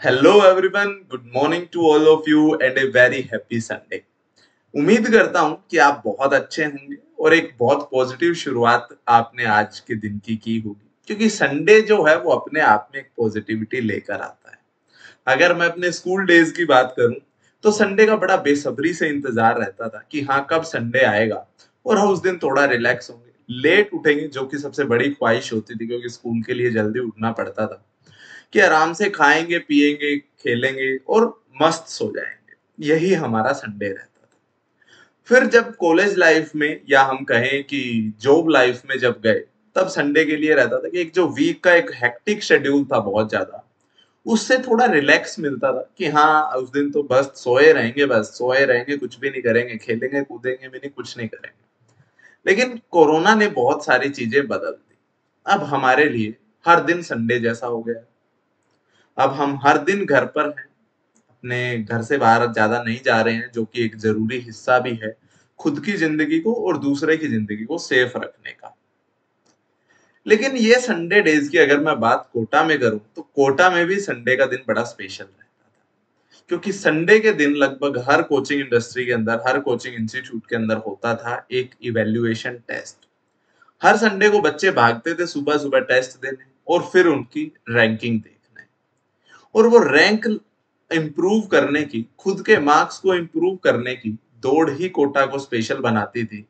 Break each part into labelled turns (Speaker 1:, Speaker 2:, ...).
Speaker 1: Hello everyone, good morning to all of you and a very happy Sunday. उम्मीद करता हूं कि आप बहुत अच्छे होंगे और एक बहुत पॉजिटिव शुरुआत आपने आज के दिन की होगी, क्योंकि संडे जो है वो अपने आप में एक पॉजिटिविटी लेकर आता है। अगर मैं अपने स्कूल डेज की बात करूं तो संडे का बड़ा बेसब्री से इंतजार रहता था कि हाँ, कब संडे आएगा और हम उस दिन थोड़ा रिलैक्स होंगे, लेट उठेंगे, जो कि सबसे बड़ी ख्वाहिश होती थी क्योंकि स्कूल के लिए जल्दी उठना पड़ता था कि आराम से खाएंगे, पिएंगे, खेलेंगे और मस्त सो जाएंगे। यही हमारा संडे रहता था। फिर जब कॉलेज लाइफ में या हम कहें कि जॉब लाइफ में जब गए, तब संडे के लिए रहता था कि एक जो वीक का एक हेक्टिक शेड्यूल था बहुत ज्यादा, उससे थोड़ा रिलैक्स मिलता था कि हाँ, उस दिन तो बस सोए रहेंगे, बस सोए रहेंगे, कुछ भी नहीं करेंगे, खेलेंगे कूदेंगे भी नहीं, कुछ नहीं करेंगे। लेकिन कोरोना ने बहुत सारी चीजें बदल दी। अब हमारे लिए हर दिन संडे जैसा हो गया। अब हम हर दिन घर पर हैं, अपने घर से बाहर ज्यादा नहीं जा रहे हैं, जो कि एक जरूरी हिस्सा भी है खुद की जिंदगी को और दूसरे की जिंदगी को सेफ रखने का। लेकिन ये संडे डेज की अगर मैं बात कोटा में करूं तो कोटा में भी संडे का दिन बड़ा स्पेशल रहता था, क्योंकि संडे के दिन लगभग हर कोचिंग इंडस्ट्री के अंदर, हर कोचिंग इंस्टीट्यूट के अंदर होता था एक इवेल्युएशन टेस्ट। हर संडे को बच्चे भागते थे सुबह सुबह टेस्ट देने और फिर उनकी रैंकिंग देखने, और वो रैंक इंप्रूव करने की, खुद के मार्क्स को इंप्रूव करने की दौड़ ही कोटा को स्पेशल बनाती थी,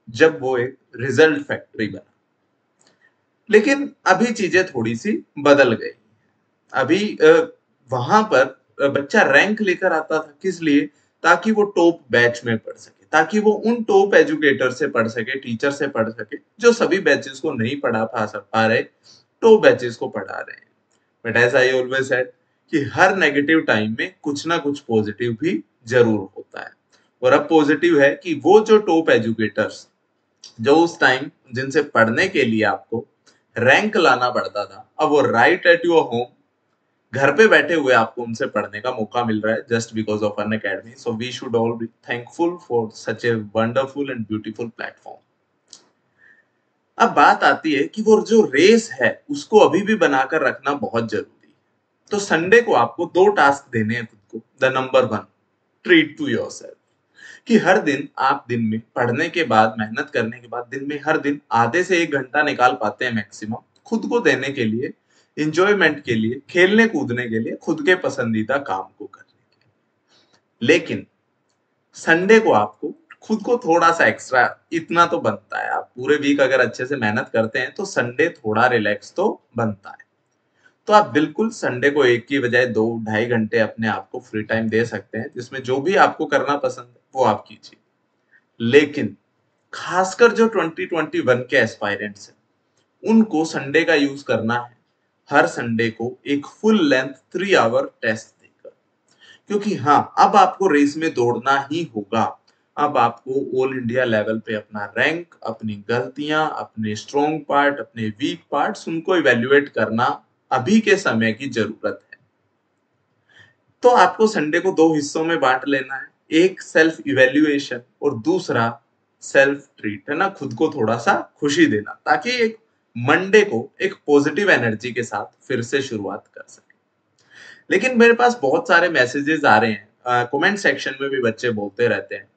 Speaker 1: जब वो एक रिजल्ट फैक्ट्री बना। लेकिन अभी चीजें थोड़ी सी बदल गई। अभी वहां पर बच्चा रैंक लेकर आता था, किस लिए? ताकि वो टॉप बैच में पढ़ सके, ताकि वो उन टॉप एजुकेटर से पढ़ सके, टीचर से पढ़ सके, जो सभी बैचेस को नहीं पा रहे, टॉप बैचेस को पढ़ा रहे हैं। But as I always said कि हर नेगेटिव टाइम में कुछ ना कुछ पॉजिटिव भी जरूर होता है। और अब पॉजिटिव है कि वो जो टॉप एजुकेटर्स, जो उस टाइम जिनसे पढ़ने के लिए आपको रैंक लाना पड़ता था, अब वो राइट एट योर होम, घर पे बैठे हुए आपको उनसे पढ़ने का मौका मिल रहा है, just because of Unacademy. So we should all be thankful for such a wonderful and beautiful platform. अब बात आती है कि वो जो रेस है उसको अभी भी बनाकर रखना बहुत जरूरी है। तो संडे को आपको दो टास्क देने हैं खुद को। The number one, treat to yourself, कि हर दिन आप दिन में पढ़ने के बाद, मेहनत करने के बाद, दिन में हर दिन आधे से 1 घंटा निकाल पाते हैं मैक्सिमम खुद को देने के लिए, इंजॉयमेंट के लिए, खेलने कूदने के लिए, खुद के पसंदीदा काम को करने के लिए। लेकिन संडे को आपको खुद को थोड़ा सा एक्स्ट्रा, इतना तो बनता है, आप पूरे वीक अगर अच्छे से मेहनत करते हैं तो संडे थोड़ा रिलैक्स तो बनता है। तो आप बिल्कुल संडे को एक की बजाय 2-2.5 घंटे अपने आप को फ्री टाइम दे सकते हैं, जिसमें जो भी आपको करना पसंद है वो आप कीजिए। लेकिन खासकर जो 2021 के एस्पायरेंट्स हैं, उनको संडे का यूज करना है हर संडे को एक फुल लेंथ 3 आवर टेस्ट देकर। क्योंकि हाँ, अब आपको रेस में दौड़ना ही होगा। अब आपको ऑल इंडिया लेवल पे अपना रैंक, अपनी गलतियां, अपने स्ट्रॉन्ग पार्ट, अपने वीक पार्ट्स, उनको इवेल्युएट करना अभी के समय की जरूरत है। तो आपको संडे को दो हिस्सों में बांट लेना है, एक सेल्फ इवेल्युएशन और दूसरा सेल्फ ट्रीट, है ना, खुद को थोड़ा सा खुशी देना, ताकि एक मंडे को एक पॉजिटिव एनर्जी के साथ फिर से शुरुआत कर सके। लेकिन मेरे पास बहुत सारे मैसेजेस आ रहे हैं, कमेंट सेक्शन में भी बच्चे बोलते रहते हैं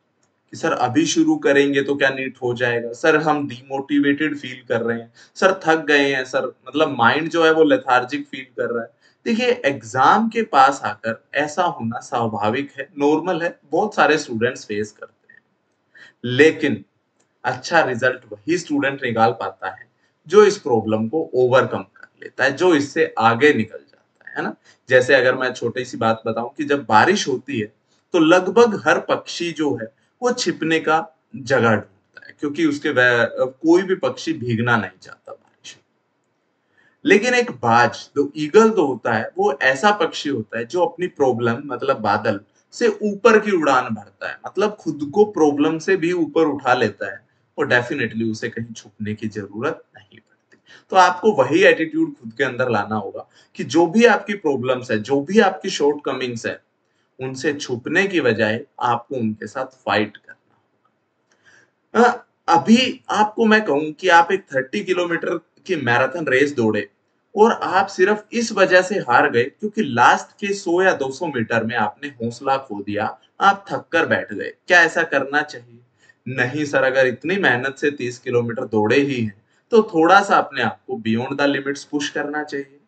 Speaker 1: कि सर अभी शुरू करेंगे तो क्या नीट हो जाएगा, सर हम डिमोटिवेटेड फील कर रहे हैं, सर थक गए हैं, सर मतलब माइंड जो है वो लेथार्जिक फील कर रहा है। देखिए, एग्जाम के पास आकर ऐसा होना स्वाभाविक है, नॉर्मल है, बहुत सारे स्टूडेंट्स फेस करते हैं। लेकिन अच्छा रिजल्ट वही स्टूडेंट निकाल पाता है जो इस प्रॉब्लम को ओवरकम कर लेता है, जो इससे आगे निकल जाता है ना। जैसे अगर मैं छोटी सी बात बताऊं कि जब बारिश होती है तो लगभग हर पक्षी जो है वो छिपने का जगह ढूंढता है, क्योंकि कोई भी पक्षी भीगना नहीं चाहता बारिश में। लेकिन एक बाज, जो ईगल तो होता है, वो ऐसा पक्षी होता है जो अपनी प्रॉब्लम, मतलब बादल से ऊपर की उड़ान भरता है, मतलब खुद को प्रॉब्लम से भी ऊपर उठा लेता है, और डेफिनेटली उसे कहीं छुपने की जरूरत नहीं पड़ती। तो आपको वही एटीट्यूड खुद के अंदर लाना होगा कि जो भी आपकी प्रॉब्लम्स है, जो भी आपकी शॉर्ट कमिंग्स है, उनसे छुपने की बजाय आपको उनके साथ फाइट करना। अभी आपको मैं कहूं कि आप एक 30 किलोमीटर की मैराथन रेस दौड़े और आप सिर्फ इस वजह से हार गए क्योंकि लास्ट के 100 या 200 मीटर में आपने हौसला खो दिया, आप थक कर बैठ गए। क्या ऐसा करना चाहिए? नहीं सर, अगर इतनी मेहनत से 30 किलोमीटर दौड़े ही हैं, तो थोड़ा सा अपने आप को बियॉन्ड द लिमिट्स पुश करना चाहिए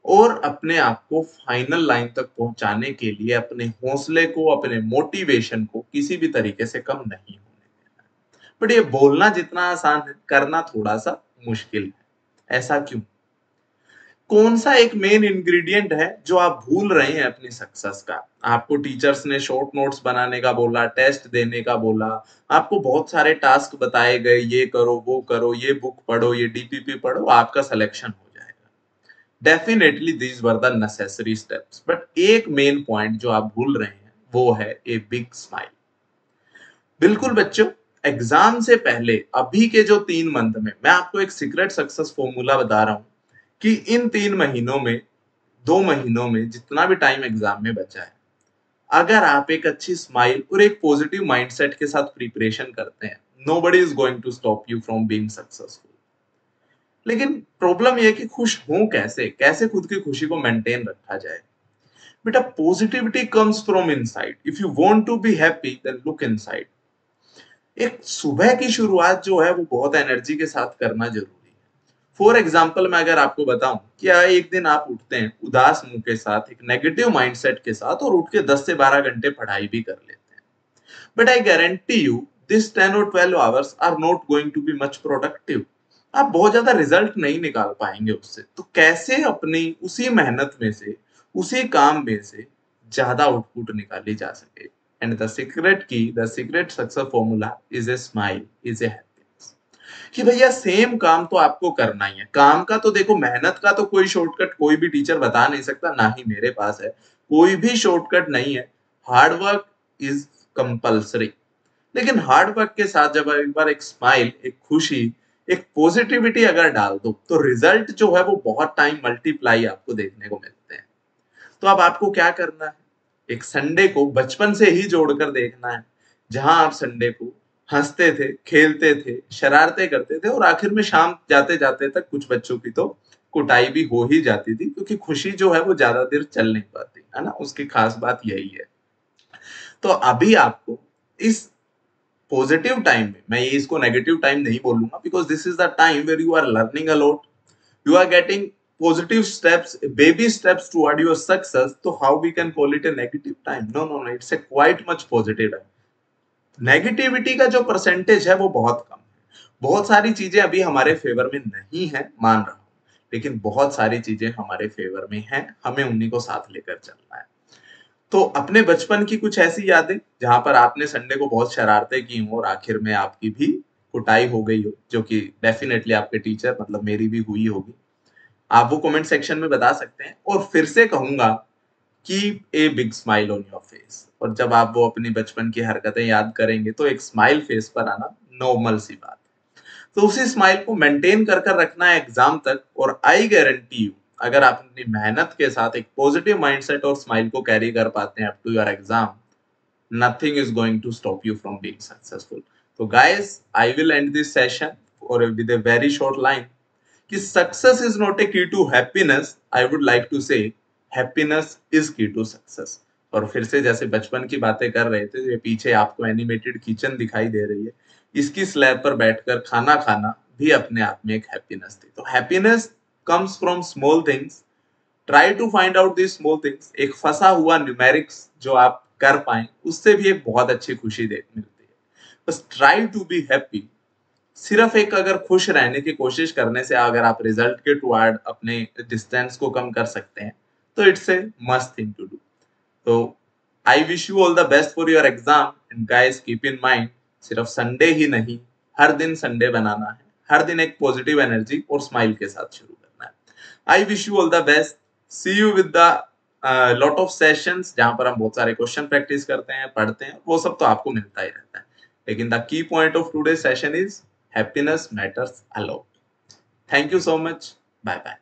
Speaker 1: और अपने आप को फाइनल लाइन तक पहुंचाने के लिए अपने हौसले को, अपने मोटिवेशन को किसी भी तरीके से कम नहीं होने देना। बट ये बोलना जितना आसान है, करना थोड़ा सा मुश्किल है। ऐसा क्यों? कौन सा एक मेन इंग्रेडिएंट है जो आप भूल रहे हैं अपनी सक्सेस का? आपको टीचर्स ने शॉर्ट नोट्स बनाने का बोला, टेस्ट देने का बोला, आपको बहुत सारे टास्क बताए गए, ये करो, वो करो, ये बुक पढ़ो, ये डीपीपी पढ़ो, आपका सिलेक्शन हो जाएगा। Definitely these were the necessary steps, but एक मेन पॉइंट जो आप भूल रहे हैं वो है ए बिग स्माइल। बिल्कुल बच्चों, एग्जाम से पहले अभी के जो 3 मंथ में मैं आपको एक सीक्रेट सक्सेस फॉर्मूला बता रहा हूं कि इन 3 महीनों में, 2 महीनों में जितना भी टाइम एग्जाम में बचा है, अगर आप एक अच्छी स्माइल और एक पॉजिटिव माइंडसेट के साथ प्रिपरेशन करते हैं, nobody is going to stop you from being successful। लेकिन प्रॉब्लम यह है कि खुश हों कैसे, कैसे खुद की खुशी को मेंटेन रखा जाए? बेटा, positivity comes from inside. If you want to be happy then look inside. एक सुबह की शुरुआत जो है वो बहुत एनर्जी के साथ करना जरूरी है। फॉर एग्जाम्पल मैं अगर आपको बताऊं कि एक दिन आप उठते हैं उदास मुंह के साथ, एक नेगेटिव माइंडसेट के साथ, और उठ के 10 से 12 घंटे पढ़ाई भी कर लेते हैं, but I guarantee you this 10 और 12 hours are not going to be much productive. आप बहुत ज्यादा रिजल्ट नहीं निकाल पाएंगे उससे। तो कैसे अपनी उसी मेहनत में से, उसी काम में से ज्यादा आउटपुट निकाली जा सके? एंड द सीक्रेट की, the secret success formula is a smile, is a happiness. कि भैया सेम काम तो आपको करना ही है। काम का तो देखो, मेहनत का तो कोई शॉर्टकट कोई भी टीचर बता नहीं सकता, ना ही मेरे पास है। कोई भी शॉर्टकट नहीं है। Hard work is compulsory. लेकिन हार्ड वर्क के साथ जब एक बार एक स्माइल, एक खुशी, एक पॉजिटिविटी अगर डाल दो, तो रिजल्ट जो है वो बहुत टाइम मल्टीप्लाई आपको देखने को मिलते हैं। तो अब आपको क्या करना है? एक संडे को बचपन से ही जोड़कर देखना है, जहां आप संडे को हंसते थे, खेलते थे, शरारतें करते थे, और आखिर में शाम जाते जाते तक कुछ बच्चों की तो कुटाई भी हो ही जाती थी, क्योंकि खुशी जो है वो ज्यादा देर चल नहीं पाती है ना। उसकी खास बात यही है। तो अभी आपको इस पॉजिटिव टाइम में, मैं ये इसको नेगेटिव टाइम नहीं बोलूंगा, because this is the time where you are learning a lot, you are getting positive steps, baby steps toward your success. So how we can call it a negative time? No, no, no, it's a quite much positive time. Negativity का जो percentage है वो बहुत कम है। बहुत सारी चीजें अभी हमारे फेवर में नहीं है, मान रहा हूं, लेकिन बहुत सारी चीजें हमारे फेवर में हैं, हमें उन्हीं को साथ लेकर चलना है। तो अपने बचपन की कुछ ऐसी यादें जहां पर आपने संडे को बहुत शरारतें की हो और आखिर में आपकी भी कुटाई हो गई हो, जो कि डेफिनेटली आपके टीचर, मतलब मेरी भी हुई होगी, आप वो कमेंट सेक्शन में बता सकते हैं। और फिर से कहूंगा, keep a big smile on your face. और जब आप वो अपनी बचपन की हरकतें याद करेंगे तो एक स्माइल फेस पर आना नॉर्मल सी बात है। तो उसी स्माइल को मेंटेन कर कर रखना है एग्जाम तक, और आई गारंटी यू, अगर आप अपनी मेहनत के साथ एक पॉजिटिव माइंडसेट और स्माइल को कैरी कर पाते हैं up to your exam, nothing is going to stop you from being successful. So guys, I will end this session or with a very short line कि success is not a key to happiness, I would like to say happiness is key to success. और फिर से जैसे बचपन की बातें कर रहे थे, ये पीछे आपको एनिमेटेड किचन दिखाई दे रही है, इसकी स्लैब पर बैठकर खाना खाना भी अपने आप में एक हैप्पीनेस थी। तो happiness comes from small things. Try to find out this small things. एक फंसा हुआ न्यूमेरिक्स जो आप कर पाए, उससे भी एक बहुत अच्छी खुशी देख मिलती है। बस ट्राई टू बी हैप्पी। सिर्फ एक अगर खुश रहने की कोशिश करने से अगर आप रिजल्ट के टुवर्ड अपने डिस्टेंस को कम कर सकते हैं, तो it's a must thing to do. तो I wish you all the best for your exam. And guys, keep in mind, सिर्फ संडे ही नहीं, हर दिन संडे बनाना है। हर दिन एक पॉजिटिव एनर्जी और स्माइल के साथ शुरू करना है। I wish you all the best. See you with the lot of sessions, जहां पर हम बहुत सारे क्वेश्चन प्रैक्टिस करते हैं, पढ़ते हैं, वो सब तो आपको मिलता ही रहता है। लेकिन the key point of today session is happiness matters a lot. Thank you so much. Bye bye.